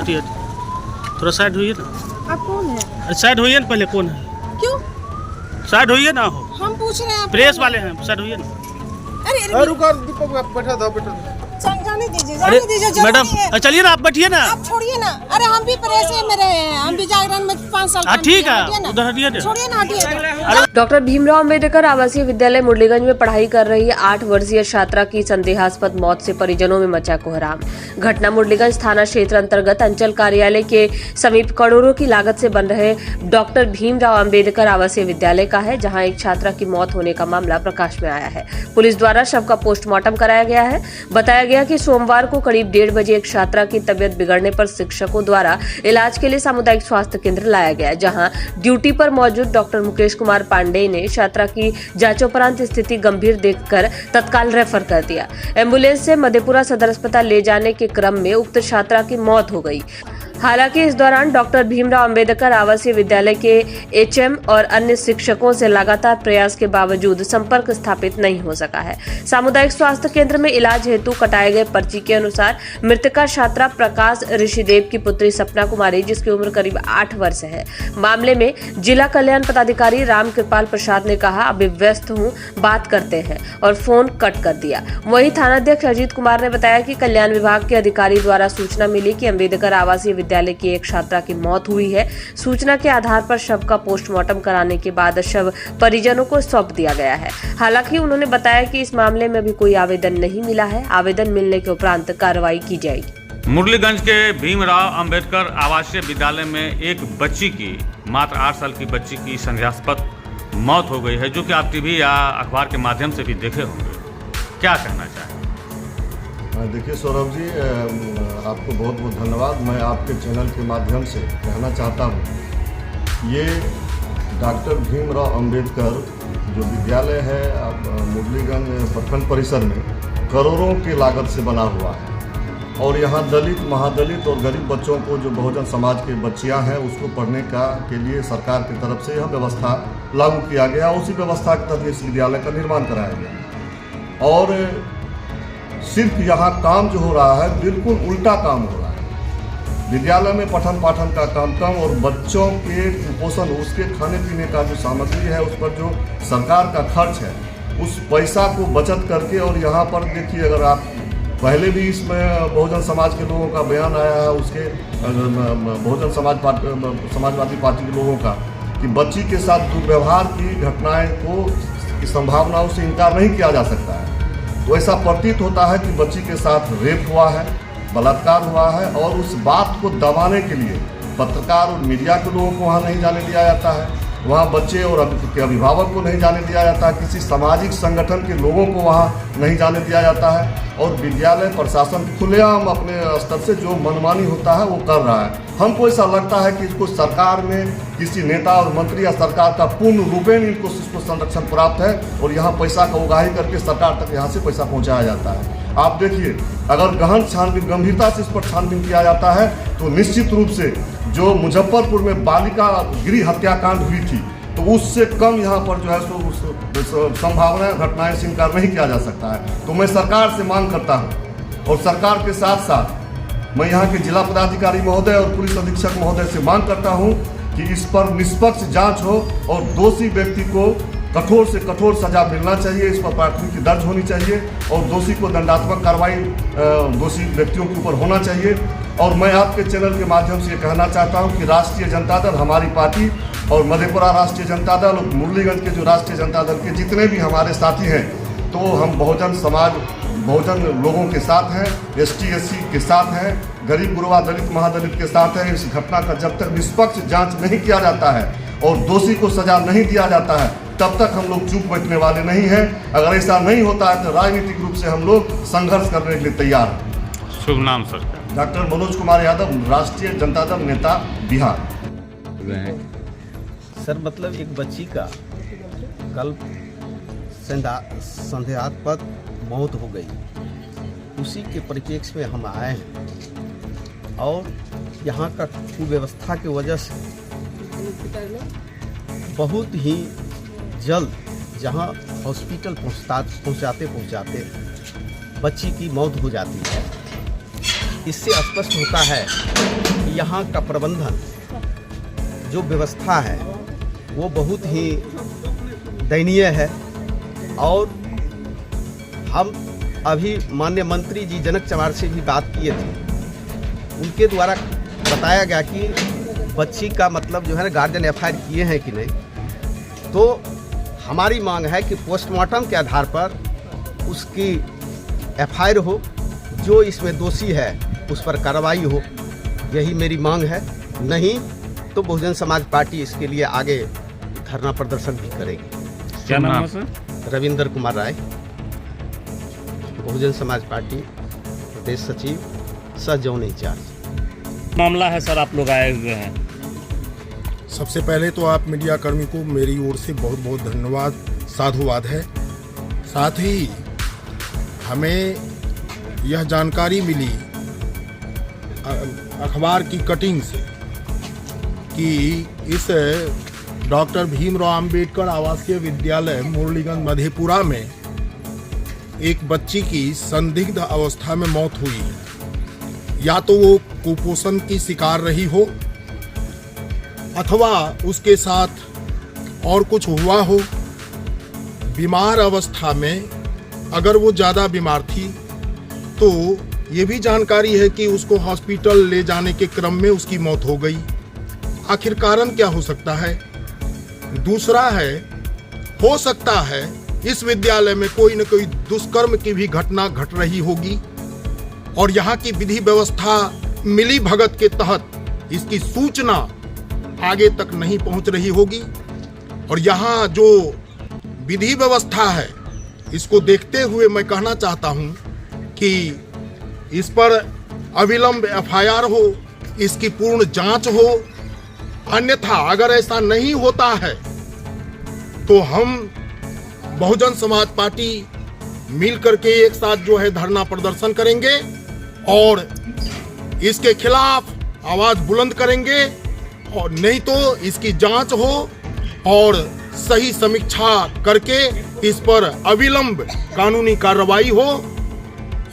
हटिए थोड़ा साइड होइए ना। आप कौन है? साइड होइए ना, पहले कौन है? क्यों? साइड होइए ना। हो हम पूछ रहे हैं। प्रेस वाले हैं, साइड होइए ना। अरे रुको दीपक, आप बैठा था जाने दीजिए, अरे जाने दीजिए। मैडम चलिए ना, आप बैठिए ना। आप छोड़िए ना। अरे हम भी प्रेस में रहे हैं, हम भी जागरण में 5 साल काम ठीक किया, है, हटिए ना। उधर हटिए ना। छोड़िए ना, हटिए। डॉक्टर भीमराव अंबेडकर आवासीय विद्यालय मुरलीगंज में पढ़ाई कर रही 8 वर्षीय छात्रा की संदेहास्पद मौत से परिजनों में मचा कोहराम। घटना मुरलीगंज थाना क्षेत्र अंतर्गत अंचल कार्यालय के समीप करोड़ों की लागत से बन रहे डॉक्टर भीमराव अंबेडकर आवासीय विद्यालय का है, जहां एक छात्रा की मौत होने का मामला प्रकाश में आया है। पुलिस द्वारा शव का पोस्टमार्टम कराया गया है। बताया गया कि सोमवार को करीब 1:30 बजे एक छात्रा की तबियत बिगड़ने पर शिक्षकों द्वारा इलाज के लिए सामुदायिक स्वास्थ्य केंद्र लाया गया, जहां ड्यूटी पर मौजूद डॉक्टर मुकेश कुमार पांडे ने छात्रा की जांचोपरांत स्थिति गंभीर देखकर तत्काल रेफर कर दिया। एम्बुलेंस से मधेपुरा सदर अस्पताल ले जाने के क्रम में उक्त छात्रा की मौत हो गई। हालांकि इस दौरान डॉक्टर भीमराव अंबेडकर आवासीय विद्यालय के एचएम और अन्य शिक्षकों से लगातार प्रयास के बावजूद संपर्क स्थापित नहीं हो सका है। सामुदायिक स्वास्थ्य केंद्र में इलाज हेतु कटाए गए पर्ची के अनुसार मृतका छात्रा प्रकाश ऋषिदेव की पुत्री सपना कुमारी, जिसकी उम्र करीब 8 वर्ष है। मामले में जिला कल्याण पदाधिकारी राम कृपाल प्रसाद ने कहा, अभी व्यस्त हूँ, बात करते हैं, और फोन कट कर दिया। वहीं थानाध्यक्ष अजीत कुमार ने बताया कि कल्याण विभाग के अधिकारी द्वारा सूचना मिली कि अंबेडकर आवासीय विद्यालय की एक छात्रा की मौत हुई है। सूचना के आधार पर शव का पोस्टमार्टम कराने के बाद शव परिजनों को सौंप दिया गया है। हालांकि उन्होंने बताया कि इस मामले में अभी कोई आवेदन नहीं मिला है। आवेदन मिलने के उपरांत कार्रवाई की जाएगी। मुरलीगंज के भीमराव अंबेडकर आवासीय विद्यालय में एक बच्ची की, मात्र 8 साल की बच्ची की संदेहास्पद मौत हो गई है, जो कि आप टीवी या अखबार के माध्यम से भी देखे होंगे। क्या कहना चाहें? देखिए सौरभ जी, आपको बहुत बहुत धन्यवाद। मैं आपके चैनल के माध्यम से कहना चाहता हूँ, ये डॉक्टर भीमराव अंबेडकर जो विद्यालय है मुरलीगंज प्रखंड परिसर में करोड़ों की लागत से बना हुआ है, और यहाँ दलित, महादलित और गरीब बच्चों को, जो बहुजन समाज के बच्चियाँ हैं, उसको पढ़ने के लिए सरकार की तरफ से यह व्यवस्था लागू किया गया। उसी व्यवस्था के तहत इस विद्यालय का निर्माण कराया गया, और सिर्फ यहाँ काम जो हो रहा है बिल्कुल उल्टा काम हो रहा है। विद्यालय में पठन पाठन का काम कम, और बच्चों के कुपोषण, उसके खाने पीने का जो सामग्री है, उस पर जो सरकार का खर्च है, उस पैसा को बचत करके, और यहाँ पर देखिए, अगर आप पहले भी इसमें बहुजन समाज के लोगों का बयान आया है, उसके बहुजन समाजवादी पार्टी के लोगों का, कि बच्ची के साथ दुर्व्यवहार की घटनाएं को, की संभावनाओं से इनकार नहीं किया जा सकता है। तो ऐसा प्रतीत होता है कि बच्ची के साथ रेप हुआ है, बलात्कार हुआ है, और उस बात को दबाने के लिए पत्रकार और मीडिया के लोगों को वहाँ नहीं जाने दिया जाता है, वहाँ बच्चे और अभिभावक को नहीं जाने दिया जाता है, किसी सामाजिक संगठन के लोगों को वहाँ नहीं जाने दिया जाता है, और विद्यालय प्रशासन खुलेआम अपने स्तर से जो मनमानी होता है वो कर रहा है। हमको ऐसा लगता है कि इसको सरकार में किसी नेता और मंत्री या सरकार का पूर्ण रूपेण इसको संरक्षण प्राप्त है, और यहाँ पैसा का उगाही करके सरकार तक यहाँ से पैसा पहुँचाया जाता है। आप देखिए, अगर गहन छानबीन, गंभीरता से इस पर छानबीन किया जाता है, तो निश्चित रूप से जो मुजफ्फरपुर में बालिका गृह हत्याकांड हुई थी, तो उससे कम यहाँ पर जो है सो संभावनाएं, घटनाएं से इनकार नहीं किया जा सकता है। तो मैं सरकार से मांग करता हूँ, और सरकार के साथ साथ मैं यहाँ के जिला पदाधिकारी महोदय और पुलिस अधीक्षक महोदय से मांग करता हूँ कि इस पर निष्पक्ष जांच हो, और दोषी व्यक्ति को कठोर से कठोर सजा मिलना चाहिए, इस पर प्राथमिकी दर्ज होनी चाहिए, और दोषी को दंडात्मक कार्रवाई दोषी व्यक्तियों के ऊपर होना चाहिए। और मैं आपके चैनल के माध्यम से कहना चाहता हूं कि राष्ट्रीय जनता दल, हमारी पार्टी, और मधेपुरा राष्ट्रीय जनता दल और मुरलीगंज के जो राष्ट्रीय जनता दल के जितने भी हमारे साथी हैं, तो हम बहुजन समाज, बहुजन लोगों के साथ हैं, ST SC के साथ हैं, गरीब गुरबा, दलित महादलित के साथ हैं। इस घटना का जब तक निष्पक्ष जांच नहीं किया जाता है और दोषी को सजा नहीं दिया जाता है, तब तक हम लोग चुप बैठने वाले नहीं हैं। अगर ऐसा नहीं होता है तो राजनीतिक रूप से हम लोग संघर्ष करने के लिए तैयार हैं। शुभ नाम सर? डॉक्टर मनोज कुमार यादव, राष्ट्रीय जनता दल नेता, बिहार। सर, मतलब एक बच्ची का कल संदेहास्पद मौत हो गई, उसी के परिप्रेक्ष्य में हम आए हैं, और यहाँ का कुव्यवस्था की वजह से बहुत ही जल्द जहाँ हॉस्पिटल पहुँचाते बच्ची की मौत हो जाती है। इससे स्पष्ट होता है कि यहाँ का प्रबंधन जो व्यवस्था है वो बहुत ही दयनीय है। और हम अभी माननीय मंत्री जी जनक चमार से भी बात किए थे, उनके द्वारा बताया गया कि बच्ची का मतलब जो है ना गार्जियन एफआईआर किए हैं कि नहीं। तो हमारी मांग है कि पोस्टमार्टम के आधार पर उसकी एफआईआर हो, जो इसमें दोषी है उस पर कार्रवाई हो, यही मेरी मांग है। नहीं तो बहुजन समाज पार्टी इसके लिए आगे धरना प्रदर्शन भी करेगी। क्या नाम है सर? रविंदर कुमार राय, बहुजन समाज पार्टी प्रदेश सचिव, सह जोन इंचार्ज। मामला है सर, आप लोग आए हुए हैं। सबसे पहले तो आप मीडिया कर्मी को मेरी ओर से बहुत बहुत धन्यवाद, साधुवाद है। साथ ही हमें यह जानकारी मिली अखबार की कटिंग से कि इस डॉक्टर भीमराव अंबेडकर आवासीय विद्यालय मुरलीगंज मधेपुरा में एक बच्ची की संदिग्ध अवस्था में मौत हुई है। या तो वो कुपोषण की शिकार रही हो अथवा उसके साथ और कुछ हुआ हो। बीमार अवस्था में अगर वो ज़्यादा बीमार थी तो ये भी जानकारी है कि उसको हॉस्पिटल ले जाने के क्रम में उसकी मौत हो गई। आखिर कारण क्या हो सकता है? दूसरा है, हो सकता है इस विद्यालय में कोई न कोई दुष्कर्म की भी घटना घट रही होगी और यहाँ की विधि व्यवस्था मिली भगत के तहत इसकी सूचना आगे तक नहीं पहुँच रही होगी। और यहाँ जो विधि व्यवस्था है इसको देखते हुए मैं कहना चाहता हूँ कि इस पर अविलंब एफआईआर हो, इसकी पूर्ण जांच हो। अन्यथा अगर ऐसा नहीं होता है तो हम बहुजन समाज पार्टी मिल करके एक साथ जो है धरना प्रदर्शन करेंगे और इसके खिलाफ आवाज बुलंद करेंगे। और नहीं तो इसकी जांच हो और सही समीक्षा करके इस पर अविलंब कानूनी कार्रवाई हो,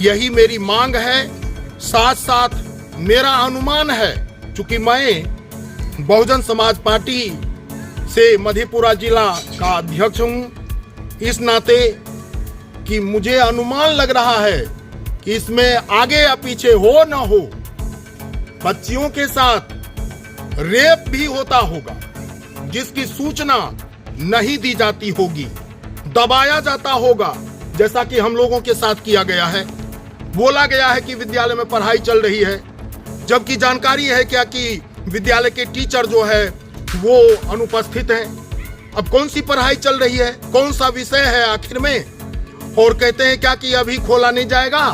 यही मेरी मांग है। साथ साथ मेरा अनुमान है, चूंकि मैं बहुजन समाज पार्टी से मधेपुरा जिला का अध्यक्ष हूं, इस नाते कि मुझे अनुमान लग रहा है कि इसमें आगे या पीछे हो न हो बच्चियों के साथ रेप भी होता होगा, जिसकी सूचना नहीं दी जाती होगी, दबाया जाता होगा, जैसा कि हम लोगों के साथ किया गया है। बोला गया है कि विद्यालय में पढ़ाई चल रही है, जबकि जानकारी है क्या कि विद्यालय के टीचर जो है वो अनुपस्थित हैं। अब कौन सी पढ़ाई चल रही है, कौन सा विषय है आखिर में? और कहते हैं क्या कि अभी खोला नहीं जाएगा,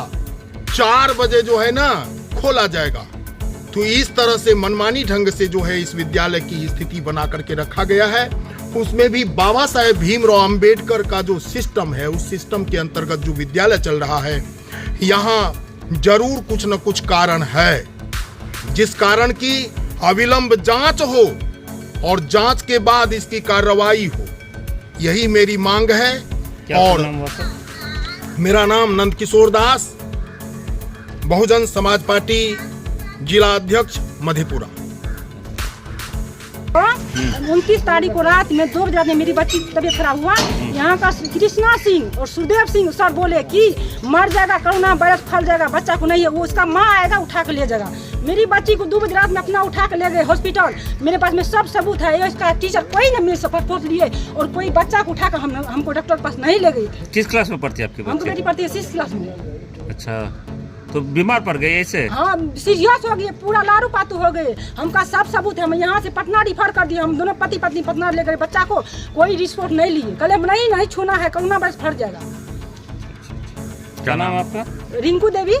4 बजे जो है ना खोला जाएगा। तो इस तरह से मनमानी ढंग से जो है इस विद्यालय की स्थिति बना करके रखा गया है। उसमें भी बाबा साहेब भीमराव अंबेडकर का जो सिस्टम है, उस सिस्टम के अंतर्गत जो विद्यालय चल रहा है, यहाँ जरूर कुछ न कुछ कारण है, जिस कारण की अविलंब जांच हो और जांच के बाद इसकी कार्रवाई हो, यही मेरी मांग है। और मेरा नाम नंद किशोर दास, बहुजन समाज पार्टी जिला अध्यक्ष मधेपुरा। 29 तारीख को रात में 2 बजे मेरी बच्ची की तबीयत खराब हुआ। यहाँ का कृष्णा सिंह और सुरदेव सिंह सर बोले कि मर जाएगा, कोरोना वायरस फैल जाएगा, बच्चा को नहीं है, वो उसका माँ आएगा उठा कर ले जाएगा। मेरी बच्ची को 2 बजे रात में अपना उठा कर ले गए हॉस्पिटल। मेरे पास में सब सबूत है। इसका टीचर कोई नहीं मेरे से पासपोर्ट लिए और कोई बच्चा को उठा कर हमको डॉक्टर के पास नहीं ले गई थी। किस क्लास में पढ़ती है आपकी हमको बच्ची? बेटी पढ़ती है 6 क्लास में। अच्छा, तो बीमार पड़ गए ऐसे? हाँ, सीरियस हो गए, पूरा लारू पातू हो गए। हमका सब सबूत है। हम यहाँ से पटना रिफर कर दिए। हम दोनों पति पत्नी पटना ले गए। बच्चा को कोई रिपोर्ट नहीं लिए, कले नहीं छूना है, कोरोना वायरस फट जाएगा। क्या नाम आपका? रिंकू देवी,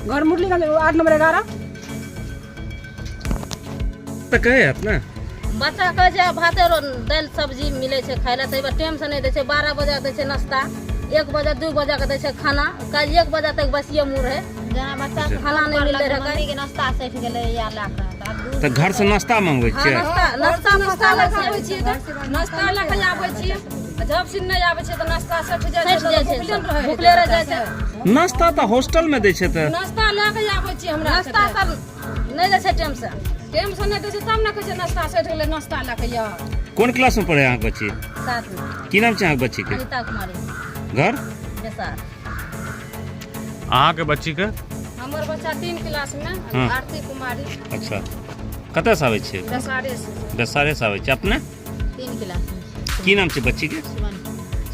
घर मुरलीगंज 8 नंबर 11। तक है अपना बच्चा कहे छै भात और दाल सब्जी मिले छै खाय ला, तै टाइम से नहीं दै छै। 12 बजे दै छै नाश्ता, 1 बजे 2 बजे के दै छै खाना। कल 1 बजे तक बसिए मुँह रहे, जहाँ बच्चा के खाना नहीं मिले रहे, मम्मी के नाश्ता सैठ गेलै या लाके। तो घर से नाश्ता मंगबै छियै? नाश्ता लेके आबै छियै, नाश्ता लेके आबै छियै। जब से नहीं आवे छै त नाश्ता सठ जाय सठि जाइ छै, भूखले रह जाय छै नाश्ता तो हॉस्टल में दै छै त नाश्ता ला के आवे छी हमरा नाश्ता सब नहीं दै छै टाइम से नहीं दै छै तब ना कहै छै नाश्ता सठ गेलै नाश्ता ला के या कोन क्लास में पढ़े अहाँके बच्ची? साथ में की नाम छै अहाँके बच्ची के? अनिता कुमारी घर बेसार। अहाँके बच्ची के? हमर बच्चा 3 क्लास में हाँ। आरती कुमारी अच्छा कतऽ से आबै छै? दसारे से दसारे से आबै छै। अपने 3 क्लास में की नाम छै बच्ची के?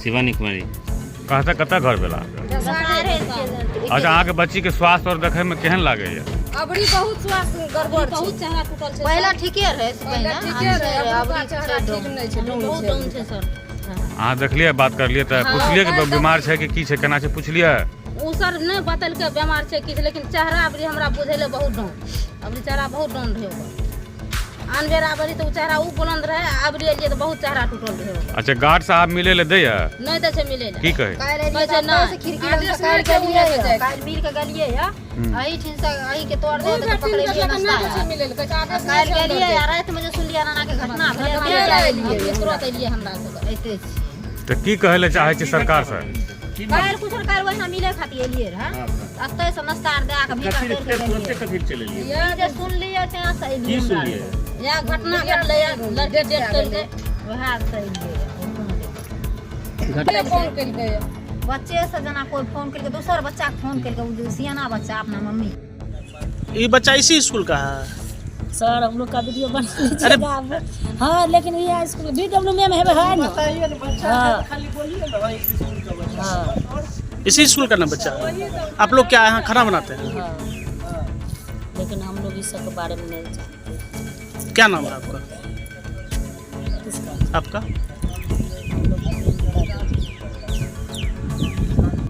शिवानी कुमारी। कहता कतऽ घर भेला? दसारे अच्छा अहाँके बच्ची के स्वास्थ्य और देखै में केहन लागैया? अबरी बहुत स्वास्थ्य गड़बड़ बहुत छै चेहरा टूटल छै। पहला ठीके रहे पहले ठीके रहे अब चेहरा ठीक नहीं छै बहुत डाउन छै सर। अहाँ देखलियै बात करलियै तऽ पुछलियै कि बीमार छै कि की छै केना छै पुछलियै? उ सर नहीं बतलकै बीमार छै किछ, लेकिन चेहरा अबरी हमरा बुझेले बहुत डाउन, अबरी चेहरा बहुत डाउन रहे ओकर। आन बेर आबरी तो चेहरा उ बुलंद रहे, अबरी एलिए तो बहुत चेहरा टूटल रहे ओकर। अच्छा गार्ड साहब मिले ले दैया? नहीं दै छै मिले ले। की कहे? कहै छै ना खिड़की लग से काट के लिए काट मिल के गलिए या अही ठिन से अही के तोड़ दे तो पकड़े लिए नाश्ता मिले ले कहै छै आगे से काल गेलिए या रात में जे सुनलिए नाना के घटना भेले तुरंत एलिए हमरा सब एते छी। तो की कहै ले चाहै छी सरकार से? काल कुछ काल वहिना मिले खातिर एलिए रहा, अतै से नाश्ता दे के भीतर कथी चले लिए? ये जे सुन लिए ते से एलिए या घटना घटले या लड़के डेट करके वहा से एलिए घटना फोन केलकै बच्चे से जना कोई फोन करके दूसर बच्चा के फोन करके उ सियाना बच्चा अपना मम्मी। ये बच्चा इसी स्कूल का है? सर हम लोग का वीडियो बना लीजिए हाँ, लेकिन ये स्कूल बीडब्ल्यू में है ना। हाँ इसी स्कूल का ना बच्चा है? आप लोग क्या यहाँ खाना बनाते हैं? हाँ लेकिन हम लोग इस सब के बारे में नहीं जानते। क्या नाम है आपका? किसका? आपका